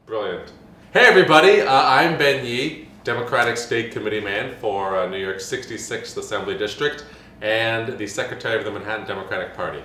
Brilliant. Hey everybody, I'm Ben Yee, Democratic State Committee Man for New York's 66th Assembly District and the Secretary of the Manhattan Democratic Party.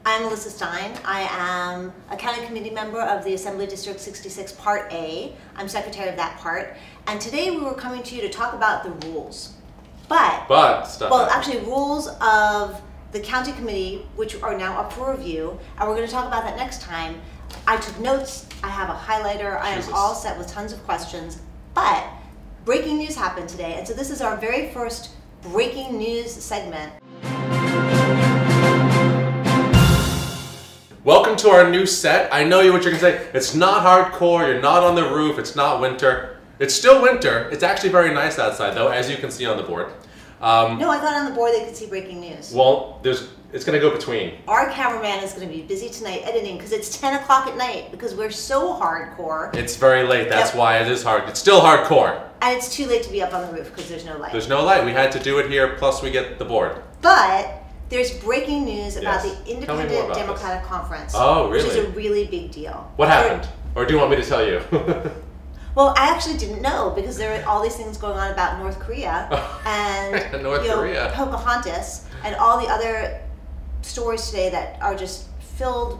I'm Melissa Stein. I am a county committee member of the Assembly District 66 Part A. I'm secretary of that part. And today we were coming to you to talk about the rules. Actually rules of the county committee, which are now up for review, and we're going to talk about that next time. I took notes, I have a highlighter, I am all set with tons of questions, but breaking news happened today, and so this is our very first breaking news segment. Welcome to our new set. I know what you're going to say. It's not hardcore, you're not on the roof, it's not winter. It's still winter. It's actually very nice outside though, as you can see on the board. No, I thought on the board they could see breaking news. Well, it's going to go between. Our cameraman is going to be busy tonight editing because it's 10 o'clock at night because we're so hardcore. It's very late, that's why it is hard. It's still hardcore. And it's too late to be up on the roof because there's no light. There's no light. We had to do it here, plus we get the board. But there's breaking news about the Independent Democratic Conference. Oh, really? Which is a really big deal. What happened? Or do you want me to tell you? Well, I actually didn't know because there are all these things going on about North Korea and North Korea. Pocahontas and all the other stories today that are just filling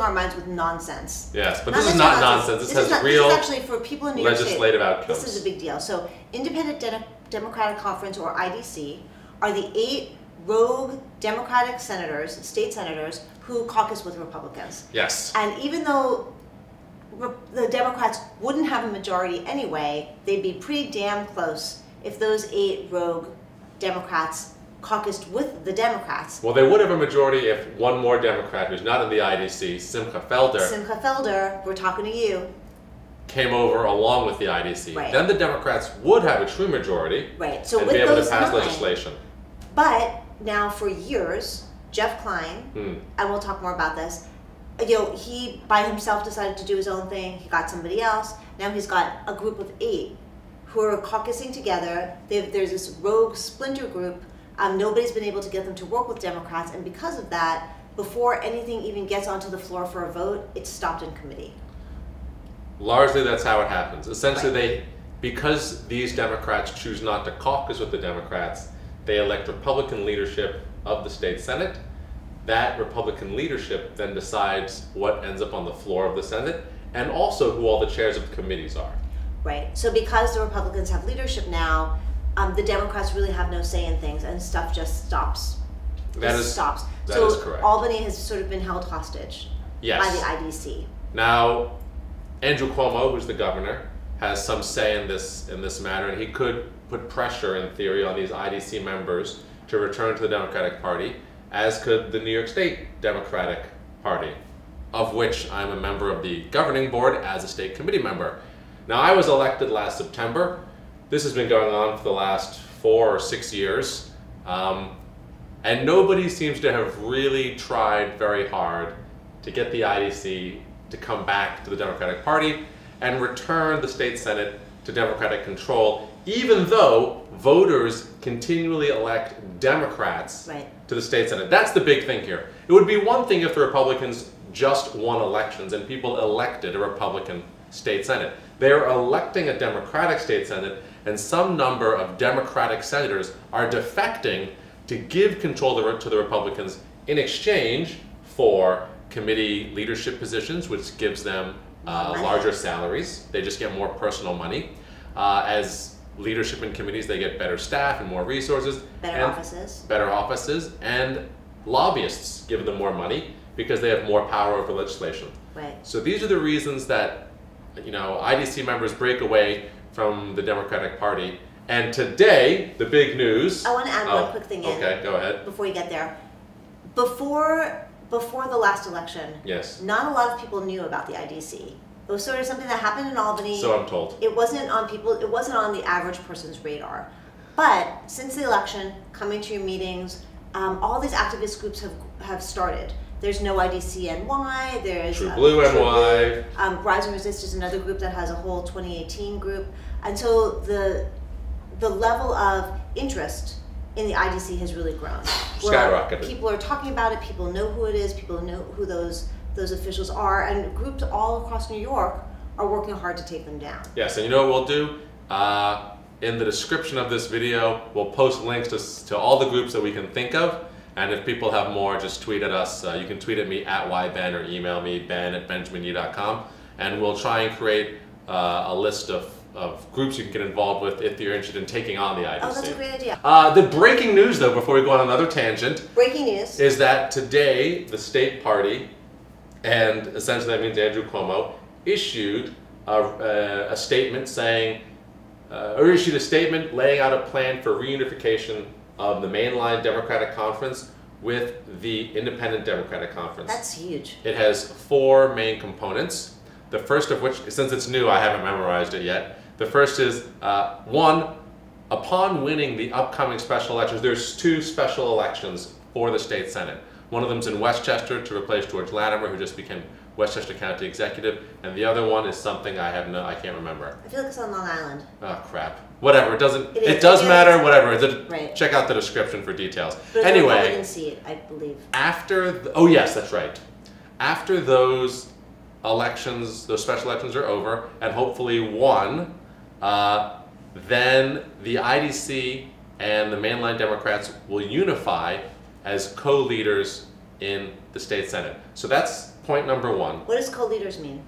our minds with nonsense. Yes, but this is not nonsense. This has real this is actually for people in New York State. Legislative outcomes. This is a big deal. So, Independent Democratic Conference, or IDC, are the 8 rogue Democratic senators, state senators, who caucus with Republicans. Yes. And even though the Democrats wouldn't have a majority anyway, they'd be pretty damn close if those 8 rogue Democrats caucused with the Democrats. Well, they would have a majority if one more Democrat who's not in the IDC, Simcha Felder, we're talking to you, came over along with the IDC. Right. Then the Democrats would have a true majority, right? So and with be able those to pass 9, legislation. But now for years, Jeff Klein, and we'll talk more about this, he by himself decided to do his own thing. He got somebody else. Now he's got a group of 8 who are caucusing together. There's this rogue splinter group. Nobody's been able to get them to work with Democrats, and because of that, before anything even gets onto the floor for a vote, it's stopped in committee. Largely, that's how it happens. Essentially, because these Democrats choose not to caucus with the Democrats, they elect Republican leadership of the state Senate. That Republican leadership then decides what ends up on the floor of the Senate, and also who all the chairs of the committees are. Right. So because the Republicans have leadership now, the Democrats really have no say in things, and stuff just stops. That is correct. Albany has sort of been held hostage by the IDC. Now, Andrew Cuomo, who's the governor, has some say in this matter, and he could put pressure, in theory, on these IDC members to return to the Democratic Party, as could the New York State Democratic Party, of which I'm a member of the governing board as a state committee member. Now, I was elected last September. This has been going on for the last 4 or 6 years, and nobody seems to have really tried very hard to get the IDC to come back to the Democratic Party and return the state Senate to Democratic control, even though voters continually elect Democrats to the state Senate. That's the big thing here. It would be one thing if the Republicans just won elections and people elected a Republican state Senate. They're electing a Democratic state Senate, and some number of Democratic senators are defecting to give control to the Republicans in exchange for committee leadership positions, which gives them larger salaries. They just get more personal money. As leadership in committees, they get better staff and more resources. Better offices, and lobbyists give them more money because they have more power over legislation. Right. So these are the reasons that IDC members break away from the Democratic Party. And today, the big news... I want to add one quick thing in. Okay, go ahead. Before you get there. Before the last election, not a lot of people knew about the IDC. It was sort of something that happened in Albany. So I'm told. It wasn't on the average person's radar. But since the election, coming to your meetings, all these activist groups have started. There's No IDC NY, there's True Blue NY. Rise and Resist is another group that has a whole 2018 group. And so the level of interest in the IDC has really grown. Skyrocketed. People are talking about it, people know who it is, people know who those officials are, and groups all across New York are working hard to take them down. Yes, and you know what we'll do? In the description of this video, we'll post links to all the groups that we can think of. And if people have more, just tweet at us. You can tweet at me at yben or email me, ben@benjaminyee.com. And we'll try and create a list of groups you can get involved with if you're interested in taking on the IDC. Oh, that's a great idea. The breaking news, though, before we go on another tangent, Breaking news. is that today the state party, and essentially that means Andrew Cuomo, issued a statement saying, or issued a statement laying out a plan for reunification of the mainline Democratic Conference with the Independent Democratic Conference. That's huge. It has 4 main components. The first of which, since it's new, I haven't memorized it yet. The first is, 1, upon winning the upcoming special elections, there's 2 special elections for the state Senate. One of them's in Westchester to replace George Latimer, who just became Westchester County Executive, and the other one is something I can't remember. I feel like it's on Long Island. Oh crap. Whatever, it It does is. matter, whatever. Right. Check out the description for details. But it's a Anyway, Republican seat, I believe. oh yes, that's right. After those elections, those special elections are over, and hopefully won, then the IDC and the mainline Democrats will unify as co-leaders in the state Senate. So that's point number 1. What does co-leaders mean?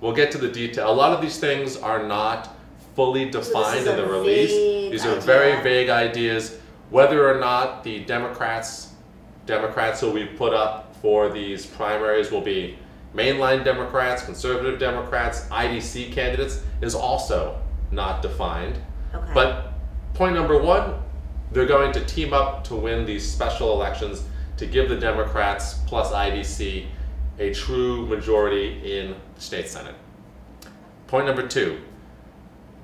We'll get to the detail. A lot of these things are not fully defined is in the a release. vague These are idea. very vague ideas. Whether or not the Democrats who we put up for these primaries will be mainline Democrats, conservative Democrats, IDC candidates is also not defined. Okay. But point number 1, they're going to team up to win these special elections to give the Democrats plus IDC a true majority in the state Senate. Point number 2,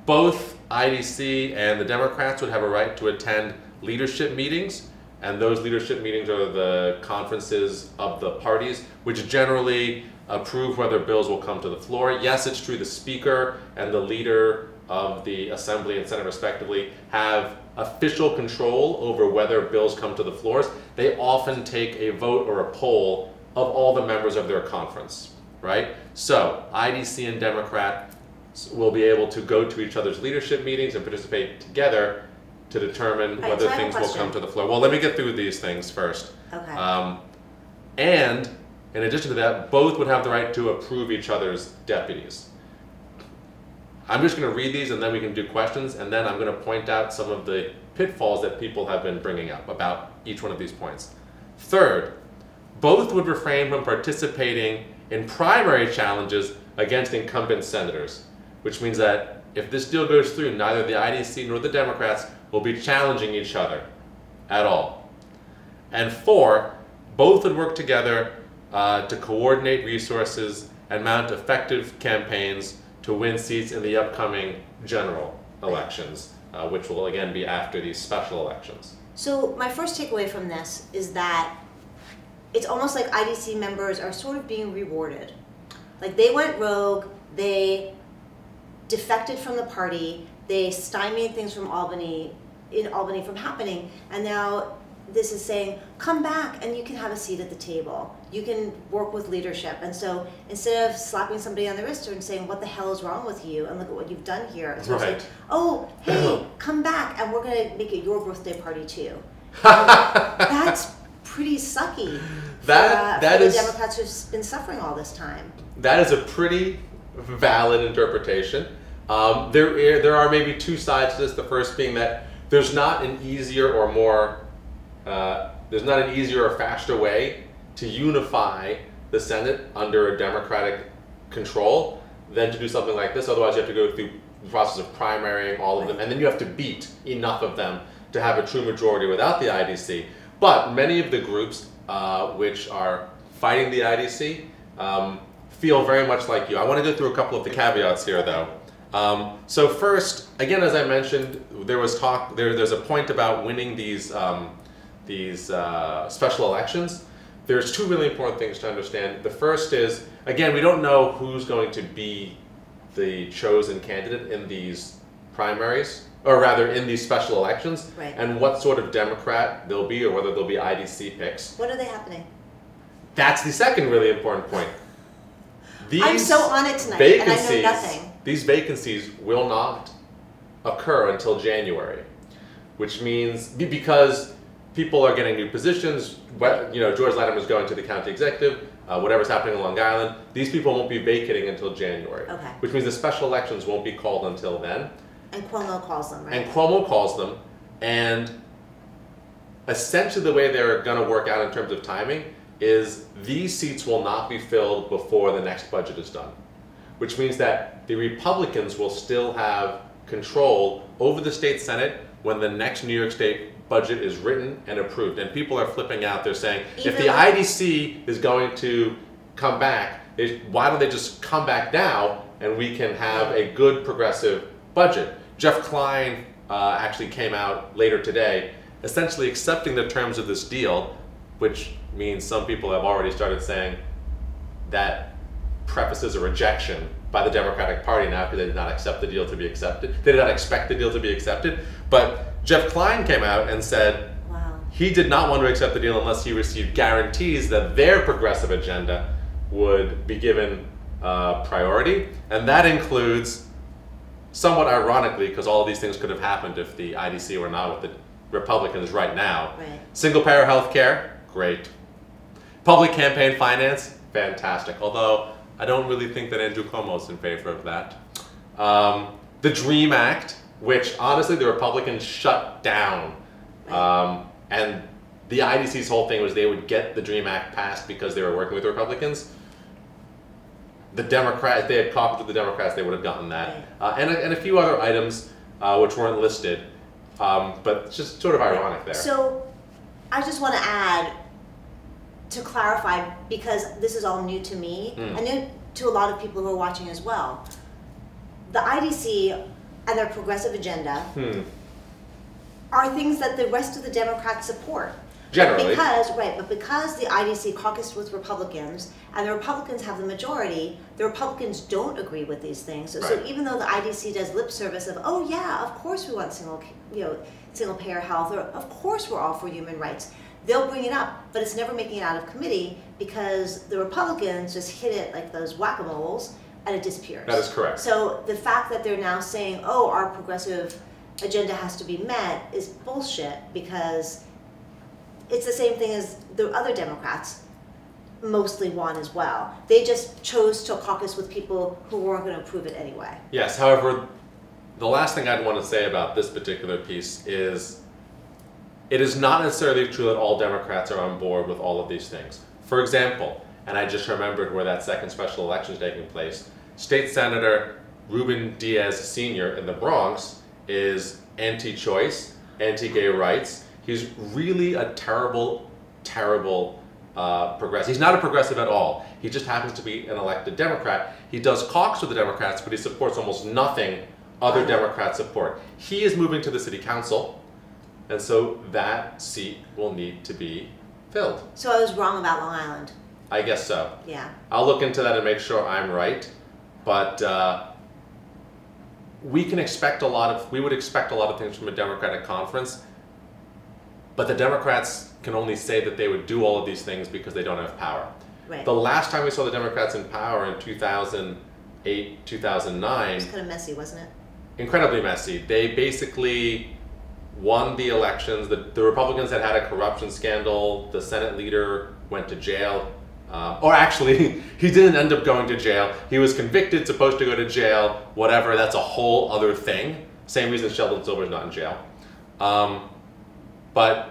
both IDC and the Democrats would have a right to attend leadership meetings, and those leadership meetings are the conferences of the parties, which generally approve whether bills will come to the floor. Yes, it's true the Speaker and the leader of the Assembly and Senate respectively have official control over whether bills come to the floors. They often take a vote or a poll of all the members of their conference, right? So IDC and Democrat will be able to go to each other's leadership meetings and participate together to determine Right, whether so I have a things will question. come to the floor. Well, let me get through these things first. Okay. And in addition to that, both would have the right to approve each other's deputies. I'm just going to read these and then we can do questions, and then I'm going to point out some of the pitfalls that people have been bringing up about each one of these points. Third, both would refrain from participating in primary challenges against incumbent senators, which means that if this deal goes through, neither the IDC nor the Democrats will be challenging each other at all. And 4, both would work together to coordinate resources and mount effective campaigns to win seats in the upcoming general elections, which will again be after these special elections. So my first takeaway from this is that it's almost like IDC members are sort of being rewarded. Like they went rogue, they defected from the party, they stymied things from Albany from happening, and now this is saying, come back and you can have a seat at the table. You can work with leadership. And so instead of slapping somebody on the wrist and saying, what the hell is wrong with you? And look at what you've done here. It's Right. like, oh, hey, come back and we're going to make it your birthday party too. That's pretty sucky for the Democrats who've been suffering all this time. That is a pretty valid interpretation. There are maybe 2 sides to this. The first being that there's not an easier or faster way to unify the Senate under a Democratic control than to do something like this. Otherwise, you have to go through the process of primarying all of them, and then you have to beat enough of them to have a true majority without the IDC. But many of the groups which are fighting the IDC feel very much like you. I want to go through a couple of the caveats here, though. So first, again, as I mentioned, there's a point about winning these special elections. There's 2 really important things to understand. The first is, again, we don't know who's going to be the chosen candidate in these primaries, or rather in these special elections, Right. and what sort of Democrat they'll be, or whether they'll be IDC picks. When are they happening? That's the second really important point. I'm so on it tonight, and I know nothing. These vacancies will not occur until January, which means because people are getting new positions. George Latimer is going to the county executive. Whatever's happening on Long Island, these people won't be vacating until January. Okay. Which means the special elections won't be called until then. And Cuomo calls them, right? And Cuomo calls them, and essentially the way they're going to work out in terms of timing is these seats will not be filled before the next budget is done, which means that the Republicans will still have control over the state Senate when the next New York State budget is written and approved. And people are flipping out. They're saying, if the IDC is going to come back, why don't they just come back now and we can have a good progressive budget? Jeff Klein actually came out later today essentially accepting the terms of this deal, which means some people have already started saying that prefaces a rejection by the Democratic Party now because they did not accept the deal to be accepted. They did not expect the deal to be accepted. But Jeff Klein came out and said he did not want to accept the deal unless he received guarantees that their progressive agenda would be given priority. And that includes, somewhat ironically, because all of these things could have happened if the IDC were not with the Republicans right now. Right. Single-payer health care, great. Public campaign finance, fantastic. Although I don't really think that Andrew Cuomo is in favor of that. The DREAM Act, which honestly the Republicans shut down. And the IDC's whole thing was they would get the DREAM Act passed because they were working with the Republicans. The Democrats, if they had caucused with the Democrats, they would have gotten that. And a few other items which weren't listed. But it's just sort of ironic there. So I just want to add, to clarify, because this is all new to me, and new to a lot of people who are watching as well. The IDC and their progressive agenda are things that the rest of the Democrats support. Generally. But because the IDC caucused with Republicans and the Republicans have the majority, the Republicans don't agree with these things. So even though the IDC does lip service of, oh yeah, of course we want single payer health, or of course we're all for human rights, they'll bring it up, but it's never making it out of committee because the Republicans just hit it like those whack-a-moles and it disappears. That is correct. So the fact that they're now saying, oh, our progressive agenda has to be met is bullshit, because it's the same thing as the other Democrats mostly want as well. They just chose to caucus with people who weren't going to approve it anyway. Yes, however, the last thing I'd want to say about this particular piece is it is not necessarily true that all Democrats are on board with all of these things. For example, and I just remembered where that second special election is taking place, State Senator Ruben Diaz Sr. in the Bronx is anti-choice, anti-gay rights. He's really a terrible, terrible progressive. He's not a progressive at all. He just happens to be an elected Democrat. He does caucus with the Democrats, but he supports almost nothing other Democrats support. He is moving to the city council, and so that seat will need to be filled. So I was wrong about Long Island. I guess so. Yeah. I'll look into that and make sure I'm right, but we would expect a lot of things from a Democratic conference, but the Democrats can only say that they would do all of these things because they don't have power. Right. The last time we saw the Democrats in power in 2008, 2009... It was kind of messy, wasn't it? Incredibly messy. They basically won the elections. The Republicans had a corruption scandal. The Senate leader went to jail. Or actually, he didn't end up going to jail. He was convicted, supposed to go to jail, whatever. That's a whole other thing. Same reason Sheldon Silver's not in jail. But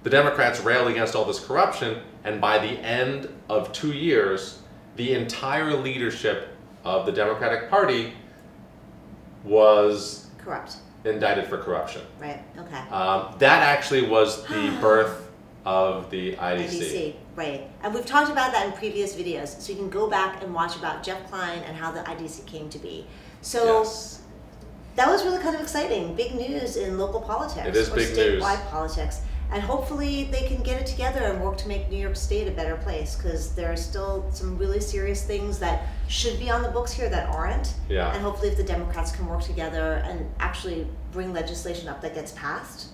the Democrats railed against all this corruption, and by the end of 2 years, the entire leadership of the Democratic Party was corrupt, indicted for corruption. Right, okay. That actually was the birth of the IDC. Right. And we've talked about that in previous videos, so you can go back and watch about Jeff Klein and how the IDC came to be. So yes. That was really kind of exciting. Big news in local politics. It is big news. Or statewide politics. And hopefully they can get it together and work to make New York State a better place, because there are still some really serious things that should be on the books here that aren't. Yeah. And hopefully if the Democrats can work together and actually bring legislation up that gets passed,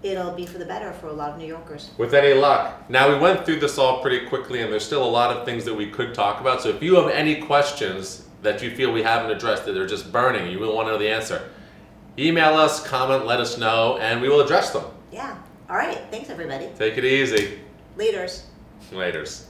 it'll be for the better for a lot of New Yorkers. With any luck. Now, we went through this all pretty quickly, and there's still a lot of things that we could talk about. So if you have any questions that you feel we haven't addressed, that are just burning, you will want to know the answer, email us, comment, let us know, and we will address them. Yeah. All right. Thanks, everybody. Take it easy. Laters. Laters.